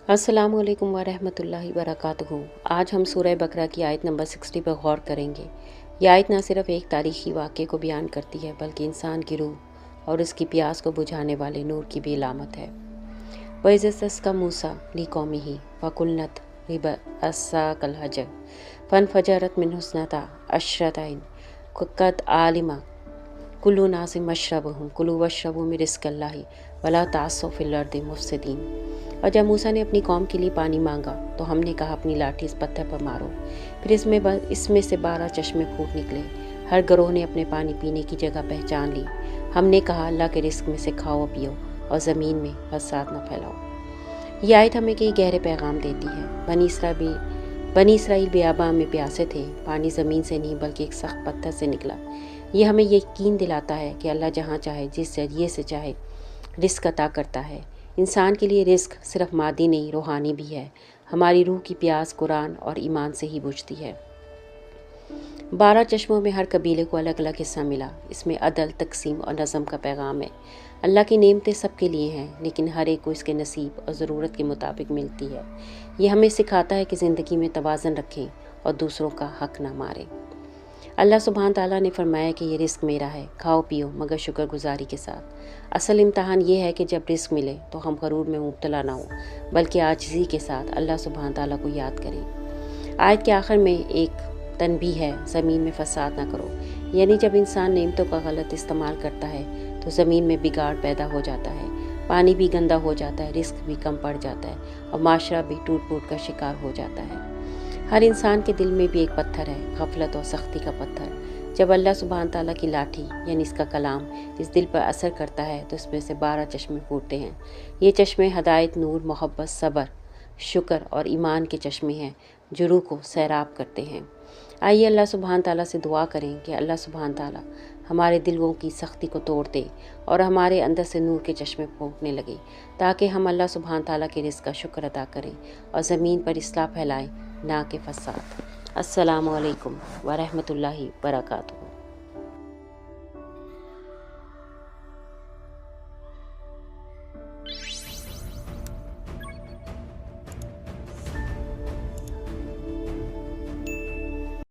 السلام علیکم ورحمۃ اللہ وبرکاتہ۔ آج ہم سورہ بقرہ کی آیت نمبر 60 پر غور کریں گے۔ یہ آیت نہ صرف ایک تاریخی واقعے کو بیان کرتی ہے بلکہ انسان کی روح اور اس کی پیاس کو بجھانے والے نور کی بھی علامت ہے۔ وَإِذِ اسْتَسْقَىٰ مُوسَىٰ لِقَوْمِهِ فَقُلْنَا اضْرِبْ عَصَاكَ الْحَجَرَ فَانْفَجَرَتْ مِنْهُ اثْنَتَا عَشْرَةَ عَيْنًا قَدْ عَلِمَ كُلُّ أُنَاسٍ مَّشْرَبَهُمْ كُلُوا وَاشْرَبُوا مِن رِّزْقِ اللَّهِ وَلَا تَعْثَوْا فِي الْأَرْضِ مُفْسِدِينَ۔ اور جب موسیٰ نے اپنی قوم کے لیے پانی مانگا تو ہم نے کہا اپنی لاٹھی اس پتھر پر مارو، پھر اس میں سے 12 چشمے پھوٹ نکلے۔ ہر گروہ نے اپنے پانی پینے کی جگہ پہچان لی۔ ہم نے کہا اللہ کے رزق میں سے کھاؤ اور پیو اور زمین میں فساد نہ پھیلاؤ۔ یہ آیت ہمیں کئی گہرے پیغام دیتی ہے۔ بنی اسرائیل بیابان میں پیاسے تھے، پانی زمین سے نہیں بلکہ ایک سخت پتھر سے نکلا۔ یہ ہمیں یقین دلاتا ہے کہ اللہ جہاں چاہے جس ذریعے سے چاہے رزق عطا کرتا ہے۔ انسان کے لیے رزق صرف مادی نہیں روحانی بھی ہے۔ ہماری روح کی پیاس قرآن اور ایمان سے ہی بجھتی ہے۔ 12 چشموں میں ہر قبیلے کو الگ الگ حصہ ملا۔ اس میں عدل، تقسیم اور نظم کا پیغام ہے۔ اللہ کی نعمتیں سب کے لیے ہیں لیکن ہر ایک کو اس کے نصیب اور ضرورت کے مطابق ملتی ہے۔ یہ ہمیں سکھاتا ہے کہ زندگی میں توازن رکھیں اور دوسروں کا حق نہ ماریں۔ اللہ سبحانہ تعالیٰ نے فرمایا کہ یہ رزق میرا ہے، کھاؤ پیو مگر شکر گزاری کے ساتھ۔ اصل امتحان یہ ہے کہ جب رزق ملے تو ہم غرور میں مبتلا نہ ہوں بلکہ عاجزی کے ساتھ اللہ سبحانہ تعالیٰ کو یاد کریں۔ آیت کے آخر میں ایک تنبیہ ہے، زمین میں فساد نہ کرو، یعنی جب انسان نعمتوں کا غلط استعمال کرتا ہے تو زمین میں بگاڑ پیدا ہو جاتا ہے، پانی بھی گندا ہو جاتا ہے، رزق بھی کم پڑ جاتا ہے اور معاشرہ بھی ٹوٹ پھوٹ کا شکار ہو جاتا ہے۔ ہر انسان کے دل میں بھی ایک پتھر ہے، غفلت اور سختی کا پتھر۔ جب اللہ سبحانہ تعالیٰ کی لاٹھی یعنی اس کا کلام اس دل پر اثر کرتا ہے تو اس میں سے 12 چشمے پھوٹتے ہیں۔ یہ چشمے ہدایت، نور، محبت، صبر، شکر اور ایمان کے چشمے ہیں جو روح کو سیراب کرتے ہیں۔ آئیے اللہ سبحانہ تعالیٰ سے دعا کریں کہ اللہ سبحانہ تعالیٰ ہمارے دلوں کی سختی کو توڑ دے اور ہمارے اندر سے نور کے چشمے پھوٹنے لگے تاکہ ہم اللہ سبحانہ تعالیٰ کے رزق کا شکر ادا کریں اور زمین پر اصلاح پھیلائیں، نہ کہ فساد۔ السلام علیکم ورحمۃ اللہ وبرکاتہ۔